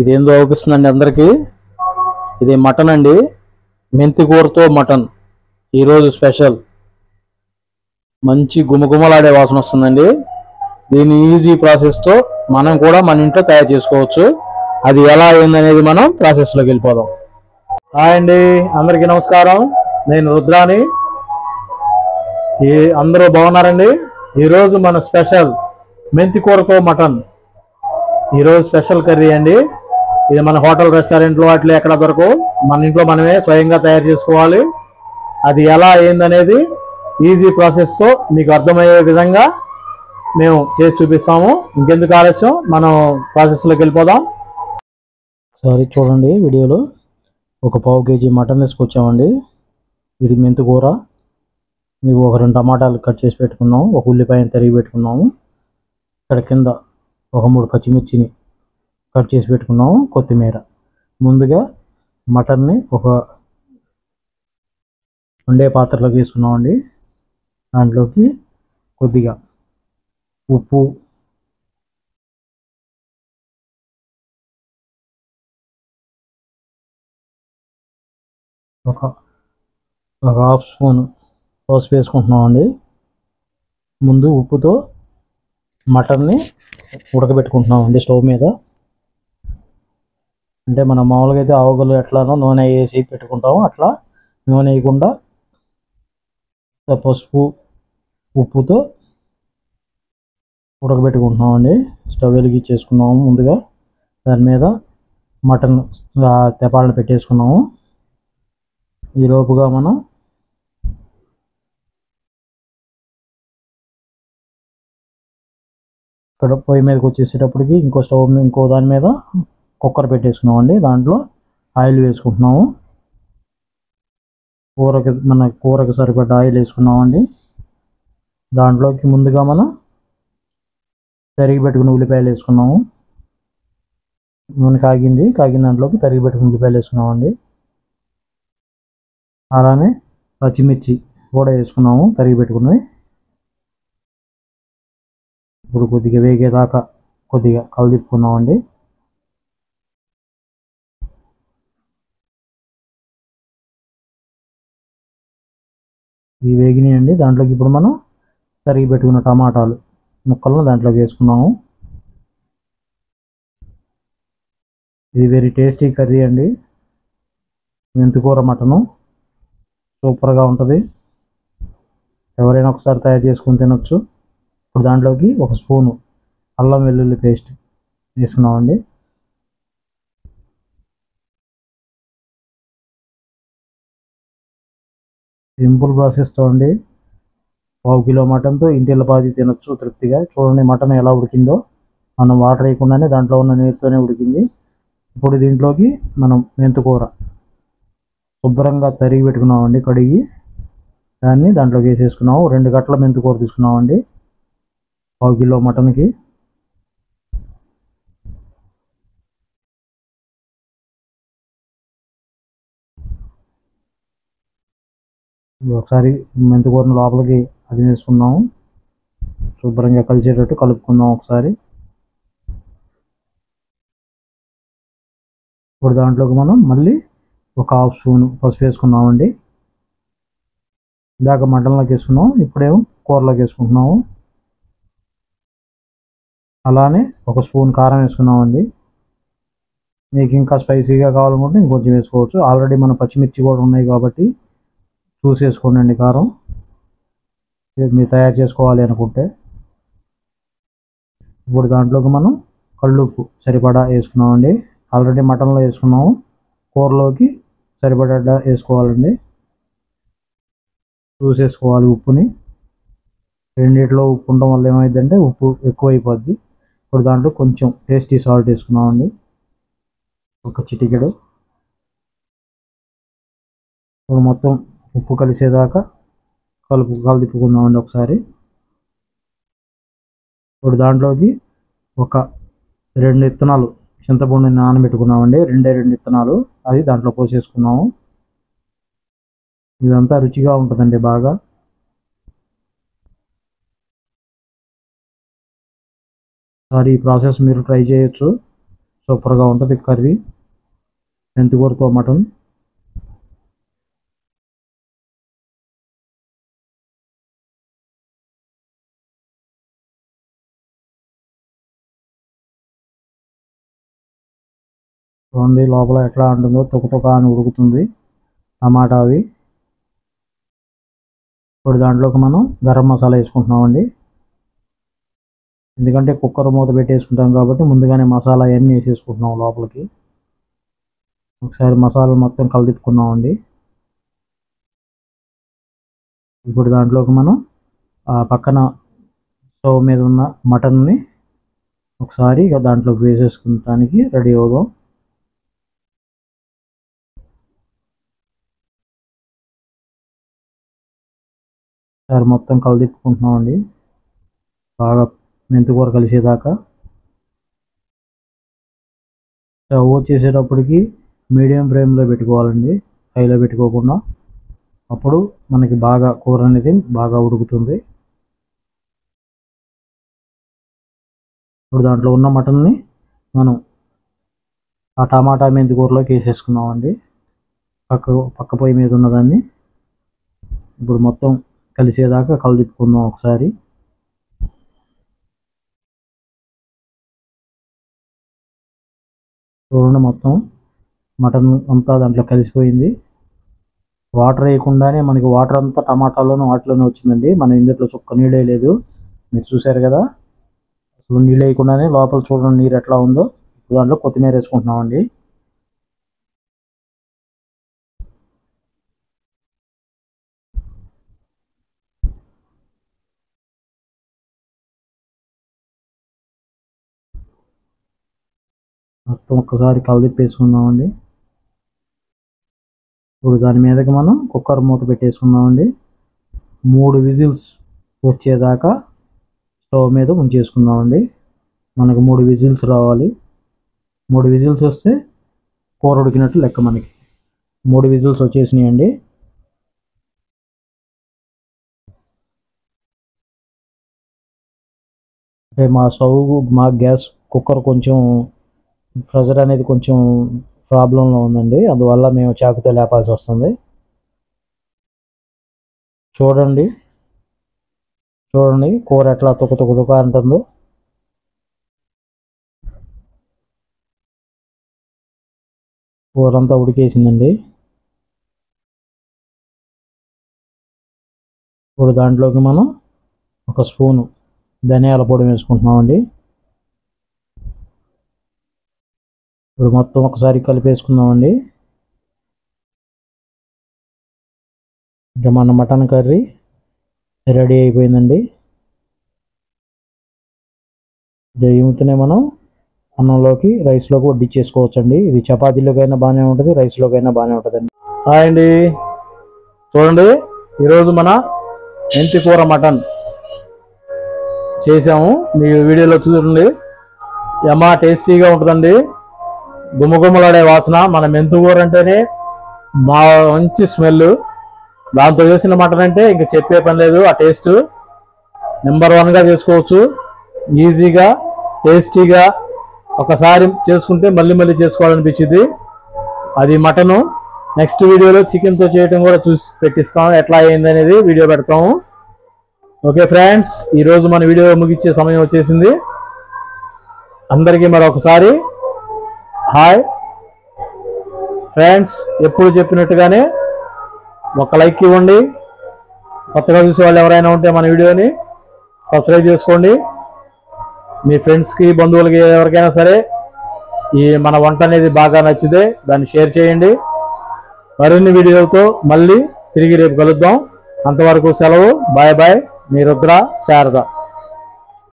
ఇదేందో అవుపిస్తుందండి అందరికి. ఇది మటన్ అండి, మెంతి కూరతో మటన్. ఈరోజు స్పెషల్. మంచి గుమగుమలాడే వాసన వస్తుందండి. దీని ఈజీ ప్రాసెస్తో మనం కూడా మన ఇంట్లో తయారు చేసుకోవచ్చు. అది ఎలా అయిందనేది మనం ప్రాసెస్లోకి వెళ్ళిపోదాం. హాయ్ అండి, అందరికీ నమస్కారం. నేను రుద్రాని. అందరూ బాగున్నారండి. ఈరోజు మన స్పెషల్ మెంతి కూరతో మటన్. ఈరోజు స్పెషల్ కర్రీ అండి. ఇది మన హోటల్ రెస్టారెంట్లో అట్లా ఎక్కడ దొరకవు. మన ఇంట్లో మనమే స్వయంగా తయారు చేసుకోవాలి. అది ఎలా అయిందనేది ఈజీ ప్రాసెస్తో మీకు అర్థమయ్యే విధంగా మేము చేసి చూపిస్తాము. ఇంకెందుకు ఆలస్యం, మనం ప్రాసెస్లోకి వెళ్ళిపోదాం. సరే చూడండి, వీడియోలో ఒక పావు కేజీ మటన్ తీసుకొచ్చామండి. ఇది మెంతి కూర. మేము ఒక 2 టమాటాలు కట్ చేసి పెట్టుకున్నాము, ఒక ఉల్లిపాయను తరిగి పెట్టుకున్నాము. ఇక్కడ కింద ఒక 3 పచ్చిమిర్చిని కట్ చేసి పెట్టుకున్నాము, కొత్తిమీర. ముందుగా మటన్ని ఒక వండే పాత్రలోకి వేసుకున్నామండి. దాంట్లోకి కొద్దిగా ఉప్పు, ఒక హాఫ్ స్పూన్ పసుపు వేసుకుంటున్నామండి. ముందు ఉప్పుతో మటన్ని ఉడకబెట్టుకుంటున్నామండి స్టవ్ మీద. అంటే మనం మామూలుగా అయితే ఆవుగలు ఎట్లానో నూనె వేసి పెట్టుకుంటాము, అట్లా నూనె వేయకుండా పసుపు ఉప్పుతో ఉడకబెట్టుకుంటున్నామండి. స్టవ్ వెలిగించేసుకున్నాము. ముందుగా దాని మీద మటన్ తెపాలను పెట్టేసుకున్నాము. ఈ లోపుగా మనం ఇక్కడ పొయ్యి మీదకి వచ్చేసేటప్పటికి ఇంకో దాని మీద కుక్కర్ పెట్టేసుకున్నామండి. దాంట్లో ఆయిల్ వేసుకుంటున్నాము. మన కూరకి సరిపడ్డ ఆయిల్ వేసుకున్నామండి. దాంట్లోకి ముందుగా మనం తరిగి పెట్టుకున్న ఉల్లిపాయలు వేసుకున్నాము. నూనె కాగిన దాంట్లోకి తరిగి పెట్టుకున్న ఉల్లిపాయలు వేసుకున్నామండి. అలానే పచ్చిమిర్చి కూడా వేసుకున్నాము, తరిగి పెట్టుకున్నవి. ఇప్పుడు కొద్దిగా వేగేదాకా కొద్దిగా కలదిప్పుకున్నామండి. ఇవి వేగినాయండి. దాంట్లోకి ఇప్పుడు మనం తరిగి పెట్టుకున్న టమాటాలు ముక్కలను దాంట్లోకి వేసుకున్నాము. ఇది వెరీ టేస్టీ కర్రీ అండి, మెంతికూర మటను. సూపర్గా ఉంటుంది. ఎవరైనా ఒకసారి తయారు చేసుకుని తినొచ్చు. ఇప్పుడు దాంట్లోకి ఒక స్పూను అల్లం వెల్లుల్లి పేస్ట్ వేసుకున్నామండి. సింపుల్ ప్రాసెస్తో అండి. పావు కిలో మటన్తో ఇంటిల్లిపాది తినొచ్చు తృప్తిగా. చూడండి మటన్ ఎలా ఉడికిందో. మనం వాటర్ వేయకుండానే దాంట్లో ఉన్న నీరుతోనే ఉడికింది. ఇప్పుడు దీంట్లోకి మనం మెంతికూర శుభ్రంగా తరిగి పెట్టుకున్నామండి, కడిగి. దాన్ని దాంట్లోకి వేసేసుకున్నాము. 2 గట్ల మెంతికూర తీసుకున్నామండి పావు కిలో మటన్కి. ఒకసారి మెంతికూరను లోపలికి అది వేసుకున్నాము. శుభ్రంగా కలిసేటట్టు కలుపుకుందాం ఒకసారి. ఇప్పుడు దాంట్లోకి మనం మళ్ళీ ఒక హాఫ్ స్పూన్ పసుపు వేసుకున్నామండి. ఇందాక మటన్లోకి వేసుకున్నాం, ఇప్పుడేమో కూరలోకి వేసుకుంటున్నాము. అలానే ఒక స్పూన్ కారం వేసుకున్నామండి. మీకు ఇంకా స్పైసీగా కావాలనుకుంటే ఇంకొంచెం వేసుకోవచ్చు. ఆల్రెడీ మన పచ్చిమిర్చి కూడా ఉన్నాయి కాబట్టి చూసేసుకోండి కారం, మీరు తయారు చేసుకోవాలి అనుకుంటే. ఇప్పుడు దాంట్లోకి మనం కళ్ళుప్పు సరిపడా వేసుకున్నామండి. ఆల్రెడీ మటన్లో వేసుకున్నాము, కూరలోకి సరిపడా వేసుకోవాలండి. చూసేసుకోవాలి ఉప్పుని. రెండిట్లో ఉప్పు ఉండడం వల్ల ఏమైందంటే ఉప్పు ఎక్కువైపోద్ది. ఇప్పుడు దాంట్లో కొంచెం టేస్టీ సాల్ట్ వేసుకున్నామండి, ఒక చిటికెడు. ఇప్పుడు మొత్తం ఉప్పు కలిసేదాకా కలుపుకుందామండి ఒకసారి. ఇప్పుడు దాంట్లోకి ఒక 2 విత్తనాలు చింతపండు నానబెట్టుకున్నామండి. 2 విత్తనాలు అది దాంట్లో పోసేసుకున్నాము. ఇదంతా రుచిగా ఉంటుందండి బాగా. ఈ ప్రాసెస్ మీరు ట్రై చేయొచ్చు. సూపర్గా ఉంటుంది కర్రీ మెంతికూరతో మటన్. చూడండి లోపల ఎట్లా ఉంటుందో, తొక్క అని ఉడుకుతుంది టమాటా అవి. ఇప్పుడు దాంట్లోకి మనం గరం మసాలా వేసుకుంటున్నామండి. ఎందుకంటే కుక్కర్ మూత పెట్టేసుకుంటాం కాబట్టి ముందుగానే మసాలా అవన్నీ వేసేసుకుంటున్నాం లోపలికి. ఒకసారి మసాలా మొత్తం కలిదిప్పుకున్నామండి. ఇప్పుడు దాంట్లోకి మనం ఆ పక్కన స్టవ్ మీద ఉన్న మటన్ని ఒకసారి ఇక దాంట్లోకి వేసేసుకుంటానికి రెడీ అవుదాం. ఒకసారి మొత్తం కలిదిప్పుకుంటున్నామండి బాగా మెంతికూర కలిసేదాకా. స్టవ్ వచ్చేసేటప్పటికి మీడియం ఫ్లేమ్లో పెట్టుకోవాలండి, హైలో పెట్టుకోకుండా. అప్పుడు మనకి బాగా కూర అనేది బాగా ఉడుకుతుంది. ఇప్పుడు దాంట్లో ఉన్న మటన్ని మనం ఆ టమాటా మెంతికూరలోకి వేసేసుకున్నామండి. పక్క పొయ్యి మీద ఉన్నదాన్ని ఇప్పుడు మొత్తం కలిసేదాకా కలిదిప్పుకుందాం ఒకసారి. చూడండి మొత్తం మటన్ అంతా దాంట్లో కలిసిపోయింది. వాటర్ వేయకుండానే మనకి వాటర్ అంతా టమాటాలోనూ వాటిలోనే వచ్చిందండి. మన ఇందులో చుక్క నీళ్ళు లేదు, మీరు చూసారు కదా. అసలు నీళ్ళు వేయకుండానే లోపల చూడండి నీరు ఎట్లా ఉందో. దాంట్లో కొత్తిమీర వేసుకుంటున్నామండి. మొత్తం ఒక్కసారి కలిదిప్పేసుకుందామండి. ఇప్పుడు దాని మీదకి మనం కుక్కర్ మూత పెట్టేసుకున్నామండి. 3 విజిల్స్ వచ్చేదాకా స్టవ్ మీద ఉంచేసుకుందామండి. మనకు 3 విజిల్స్ రావాలి. 3 విజిల్స్ వస్తే కూర ఉడికినట్టు లెక్క. మనకి 3 విజిల్స్ వచ్చేసినాయండి. అంటే మా గ్యాస్ కుక్కర్ కొంచెం ప్రెషర్ అనేది కొంచెం ప్రాబ్లంలో ఉందండి, అందువల్ల మేము చాకుతో లేపాల్సి వస్తుంది. చూడండి కూర ఎట్లా తుక అంటుందో. కూర అంతా ఉడికేసిందండి. ఇప్పుడు దాంట్లోకి మనం 1 స్పూను ధనియాల పొడి వేసుకుంటున్నామండి. ఇప్పుడు మొత్తం ఒకసారి కలిపేసుకుందామండి. ఇంకా మన మటన్ కర్రీ రెడీ అయిపోయిందండి. ఈమెతోనే మనం అన్నంలోకి రైస్లోకి వడ్డించేసుకోవచ్చండి. ఇది చపాతీలోకైనా బాగానే ఉంటుంది, రైస్లోకైనా బాగానే ఉంటుందండి. హాయ్ అండి, చూడండి ఈరోజు మన మెంతికూర మటన్ చేసాము. మీ వీడియోలో చూడండి యమ్మా టేస్టీగా ఉంటుందండి. గుమ్మగుమ్మలాడే వాసన. మన మెంతికూర అంటేనే మంచి స్మెల్. దాంతో చేసిన మటన్ అంటే ఇంక చెప్పే పని లేదు. ఆ టేస్ట్ నెంబర్ 1గా చేసుకోవచ్చు. ఈజీగా టేస్టీగా ఒకసారి చేసుకుంటే మళ్ళీ మళ్ళీ చేసుకోవాలనిపించింది. అది మటను. నెక్స్ట్ వీడియోలో చికెన్తో చేయటం కూడా చూసి పెట్టిస్తాం, ఎట్లా అయింది అనేది వీడియో పెడతాము. ఓకే ఫ్రెండ్స్, ఈరోజు మన వీడియో ముగించే సమయం వచ్చేసింది. అందరికీ మరొకసారి హాయ్ ఫ్రెండ్స్. ఎప్పుడు చెప్పినట్టుగానే ఒక లైక్ ఇవ్వండి. కొత్తగా చూసే వాళ్ళు ఎవరైనా ఉంటే మన వీడియోని సబ్స్క్రైబ్ చేసుకోండి. మీ ఫ్రెండ్స్కి బంధువులకి ఎవరికైనా సరే ఈ మన వంట అనేది బాగా నచ్చితే దాన్ని షేర్ చేయండి. మరిన్ని వీడియోలతో మళ్ళీ తిరిగి రేపు కలుద్దాం. అంతవరకు సెలవు. Bye bye. మీ రుద్ర శారద.